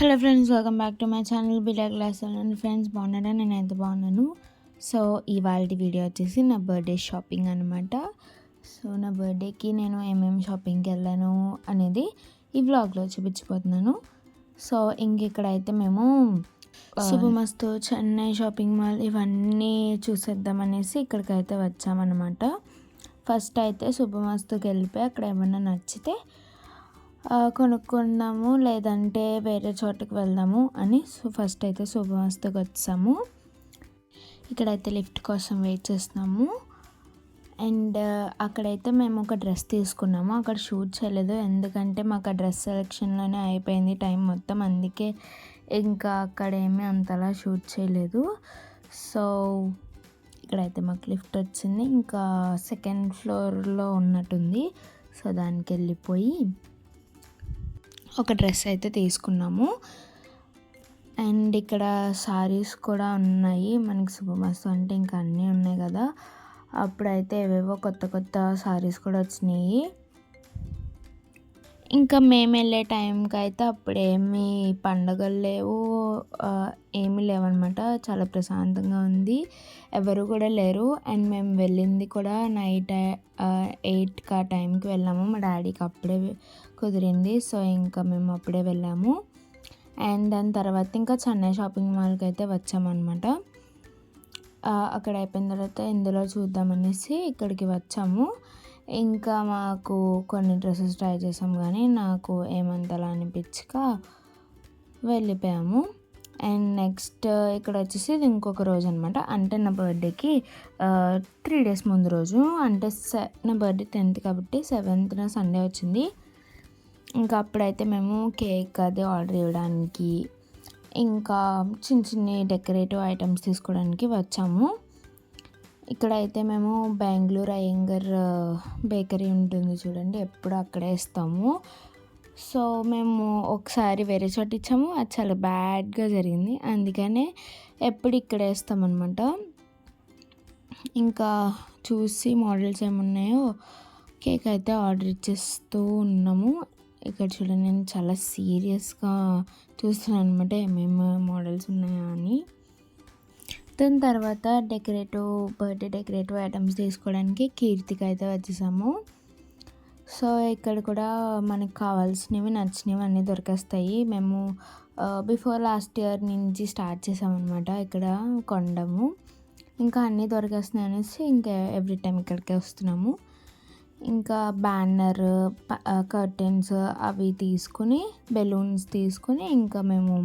Hello friends, welcome back to my channel బిలా గ్లాస్. And friends, బాగున్నారా? నేనైతే బాగున్నాను. సో ఇవాళ వీడియో వచ్చేసి నా బర్త్డే షాపింగ్ అనమాట. సో నా బర్త్డేకి నేను ఏమేమి షాపింగ్కి వెళ్ళాను అనేది ఈ వ్లాగ్లో చూపించిపోతున్నాను. సో ఇక్కడైతే మేము శుభమస్తు, చెన్నై షాపింగ్ మాల్ ఇవన్నీ చూసేద్దామనేసి ఇక్కడికైతే వచ్చామన్నమాట. ఫస్ట్ అయితే శుభమస్తుకి వెళ్ళిపోయి అక్కడ ఏమన్నా నచ్చితే కొనుక్కుందాము, లేదంటే వేరే చోటుకి వెళ్దాము అని. సో ఫస్ట్ అయితే శుభమస్తుకి వచ్చాము. ఇక్కడైతే లిఫ్ట్ కోసం వెయిట్ చేస్తున్నాము. అండ్ అక్కడైతే మేము ఒక డ్రెస్ తీసుకున్నాము. అక్కడ షూట్ చేయలేదు, ఎందుకంటే మాకు ఆ డ్రెస్ సెలెక్షన్లోనే అయిపోయింది టైం మొత్తం. అందుకే ఇంకా అక్కడ ఏమీ అంతలా షూట్ చేయలేదు. సో ఇక్కడైతే మాకు లిఫ్ట్ వచ్చింది, ఇంకా సెకండ్ ఫ్లోర్లో ఉన్నట్టుంది. సో దానికి వెళ్ళిపోయి ఒక డ్రెస్ అయితే తీసుకున్నాము. అండ్ ఇక్కడ సారీస్ కూడా ఉన్నాయి. మనకి శుభమస్తు అంటే ఇంకా అన్నీ ఉన్నాయి కదా. అప్పుడైతే ఏవేవో కొత్త కొత్త సారీస్ కూడా వచ్చినాయి. ఇంకా మేము వెళ్ళే టైంకి అయితే అప్పుడేమీ పండగలు లేవు, ఏమీ లేవన్నమాట. చాలా ప్రశాంతంగా ఉంది, ఎవరు కూడా లేరు. అండ్ మేము వెళ్ళింది కూడా నైట్ 8కి ఆ టైంకి వెళ్ళాము. మా డాడీకి అప్పుడే కుదిరింది, సో ఇంకా మేము అప్పుడే వెళ్ళాము. అండ్ దాని తర్వాత ఇంకా చెన్నై షాపింగ్ మాల్కి అయితే వచ్చామన్నమాట. అక్కడ అయిపోయిన తర్వాత ఇందులో చూద్దామనేసి ఇక్కడికి వచ్చాము. ఇంకా మాకు కొన్ని డ్రెస్సెస్ ట్రై చేసాము, కానీ నాకు ఏమంతలా అనిపించక వెళ్ళిపోయాము. అండ్ నెక్స్ట్ ఇక్కడ వచ్చేసి ఇది ఇంకొక రోజు అనమాట. అంటే నా బర్త్డేకి 3 days ముందు రోజు, అంటే నా బర్త్డే 10th కాబట్టి 7th సండే వచ్చింది. ఇంకా అప్పుడైతే మేము కేక్ అది ఆర్డర్ ఇవ్వడానికి, ఇంకా చిన్న చిన్న డెకరేటివ్ ఐటమ్స్ తీసుకోవడానికి వచ్చాము. ఇక్కడైతే మేము బెంగళూరు అయ్యంగర్ బేకరీ ఉంటుంది చూడండి, ఎప్పుడు అక్కడే ఇస్తాము. సో మేము ఒకసారి వేరే చోట ఇచ్చాము, అది చాలా బ్యాడ్గా జరిగింది, అందుకనే ఎప్పుడు ఇక్కడే ఇస్తామన్నమాట. ఇంకా చూసి మోడల్స్ ఏమున్నాయో కేక్ అయితే ఆర్డర్ ఇచ్చేస్తూ ఉన్నాము. ఇక్కడ చూడండి, నేను చాలా సీరియస్గా చూస్తున్నాను అనమాట ఏమేమి మోడల్స్ ఉన్నాయా అని. దాని తర్వాత బర్త్డే డెకరేటివ్ ఐటమ్స్ తీసుకోవడానికి కీర్తికి అయితే వచ్చేసాము. సో ఇక్కడ కూడా మనకు కావాల్సినవి నచ్చినవి అన్నీ దొరికేస్తాయి. మేము బిఫోర్ లాస్ట్ ఇయర్ నుంచి స్టార్ట్ చేసామన్నమాట ఇక్కడ కొనడము. ఇంకా అన్నీ దొరికేస్తున్నాయి అనేసి ఇంకా ఎవ్రీ టైం ఇక్కడికే వస్తున్నాము. ఇంకా బ్యానర్, కర్టెన్స్ అవి తీసుకుని, బెలూన్స్ తీసుకుని ఇంకా మేము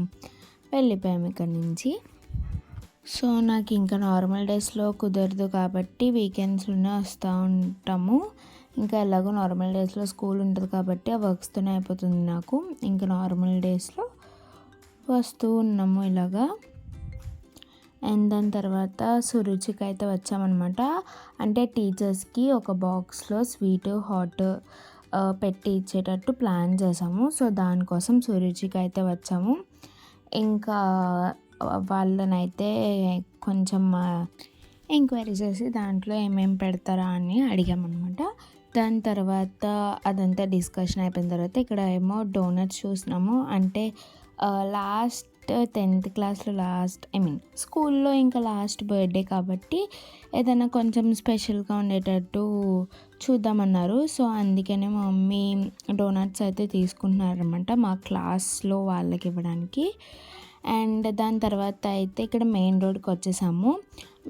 వెళ్ళిపోయాము ఇక్కడి నుంచి. సో నాకు ఇంకా నార్మల్ డేస్లో కుదరదు కాబట్టి వీకెండ్స్లోనే వస్తూ ఉంటాము. ఇంకా ఎలాగో నార్మల్ డేస్లో స్కూల్ ఉంటుంది కాబట్టి ఆ వర్క్స్తోనే అయిపోతుంది నాకు. ఇంకా నార్మల్ డేస్లో వస్తూ ఉన్నాము ఇలాగా. అండ్ దాని తర్వాత సురుచికి అయితే వచ్చామన్నమాట. అంటే టీచర్స్కి ఒక బాక్స్లో స్వీట్ హాట్ పెట్టి ఇచ్చేటట్టు ప్లాన్ చేసాము. సో దానికోసం సురుచికి అయితే వచ్చాము. ఇంకా వాళ్ళనైతే కొంచెం ఎంక్వైరీ చేసి దాంట్లో ఏమేమి పెడతారా అని అడిగామన్నమాట. దాని తర్వాత అదంతా డిస్కషన్ అయిపోయిన తర్వాత ఇక్కడ ఏమో డోనట్స్ చూసినాము. అంటే లాస్ట్ 10th క్లాస్లో స్కూల్లో ఇంకా లాస్ట్ బర్త్డే కాబట్టి ఏదైనా కొంచెం స్పెషల్గా ఉండేటట్టు చూద్దామన్నారు. సో అందుకనే మా మమ్మీ డోనట్స్ అయితే తీసుకుంటున్నారనమాట మా క్లాస్లో వాళ్ళకి ఇవ్వడానికి. అండ్ దాని తర్వాత అయితే ఇక్కడ మెయిన్ రోడ్కి వచ్చేసాము.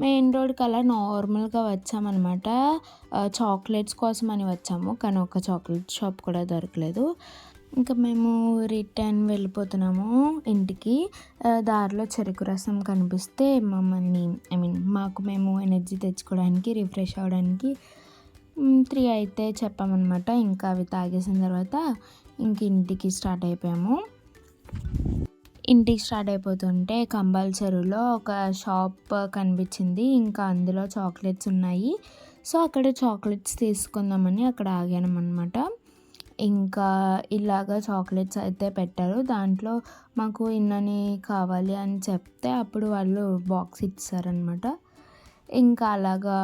మెయిన్ రోడ్కి అలా నార్మల్గా వచ్చామన్నమాట. చాక్లెట్స్ కోసం అని వచ్చాము, కానీ ఒక చాక్లెట్ షాప్ కూడా దొరకలేదు. ఇంకా మేము రిటర్న్ వెళ్ళిపోతున్నాము ఇంటికి. దారిలో చెరుకు రసం కనిపిస్తే మమ్మల్ని మాకు మేము ఎనర్జీ తెచ్చుకోవడానికి, రిఫ్రెష్ అవ్వడానికి 3 అయితే చెప్పామన్నమాట. ఇంకా అవి తాగేసిన తర్వాత ఇంటికి స్టార్ట్ అయిపోయాము. ఇంటికి స్టార్ట్ అయిపోతుంటే కంబాల్ చెరువులో ఒక షాప్ కనిపించింది. ఇంకా అందులో చాక్లెట్స్ ఉన్నాయి. సో అక్కడ చాక్లెట్స్ తీసుకుందామని అక్కడ ఆగామన్నమాట. ఇంకా ఇలాగ చాక్లెట్స్ అయితే పెట్టారు. దాంట్లో మాకు ఇన్నని కావాలి అని చెప్తే అప్పుడు వాళ్ళు బాక్స్ ఇచ్చారనమాట. ఇంకా అలాగా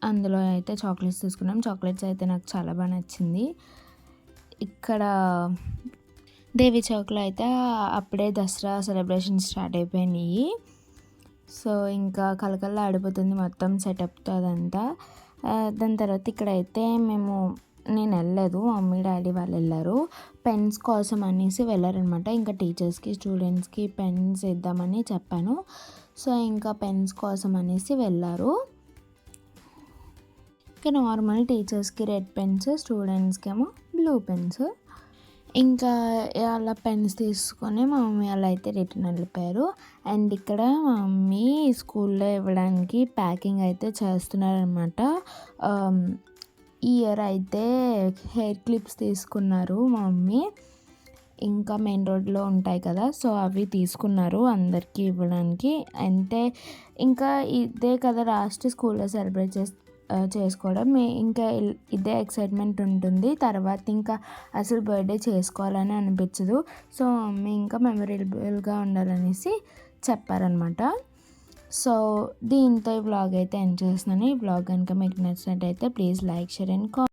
అందులో అయితే చాక్లెట్స్ తీసుకున్నాం. చాక్లెట్స్ అయితే నాకు చాలా బాగా నచ్చింది. ఇక్కడ దేవి చౌక్లో అయితే అప్పుడే దసరా సెలబ్రేషన్ స్టార్ట్ అయిపోయినాయి. సో ఇంకా కలకల్లా ఆడిపోతుంది మొత్తం సెటప్తో అదంతా. దాని తర్వాత ఇక్కడైతే నేను వెళ్ళలేదు, మమ్మీ డాడీ వాళ్ళు వెళ్ళారు. పెన్స్ కోసం అనేసి వెళ్ళారనమాట. ఇంకా టీచర్స్కి స్టూడెంట్స్కి పెన్స్ ఇద్దామని చెప్పాను. సో ఇంకా పెన్స్ కోసం అనేసి వెళ్ళారు. ఇంకా నార్మల్ టీచర్స్కి రెడ్ పెన్స్, స్టూడెంట్స్కి ఏమో బ్లూ పెన్స్. ఇంకా అలా పెన్స్ తీసుకొని మా మమ్మీ వాళ్ళు అయితే రిటర్న్ వెళ్ళిపోయారు. అండ్ ఇక్కడ మా మమ్మీ స్కూల్లో ఇవ్వడానికి ప్యాకింగ్ అయితే చేస్తున్నారనమాట. ఈ ఇయర్ అయితే హెయిర్ క్లిప్స్ తీసుకున్నారు మా మమ్మీ. ఇంకా మెయిన్ రోడ్లో ఉంటాయి కదా, సో అవి తీసుకున్నారు అందరికీ ఇవ్వడానికి. అంటే ఇంకా ఇదే కదా లాస్ట్ స్కూల్లో సెలబ్రేట్ చేసుకోవడం, ఇంకా ఇదే ఎక్సైట్మెంట్ ఉంటుంది. తర్వాత ఇంకా అసలు బర్త్డే చేసుకోవాలని అనిపించదు. సో మమ్మీ ఇంకా మెమరబుల్గా ఉండాలనేసి చెప్పారనమాట. సో దీంతో ఈ వ్లాగ్ అయితే ఎండ్ చేస్తున్నాను. ఈ వ్లాగ్ కనుక మీకు నచ్చినట్టయితే please like, share and comment.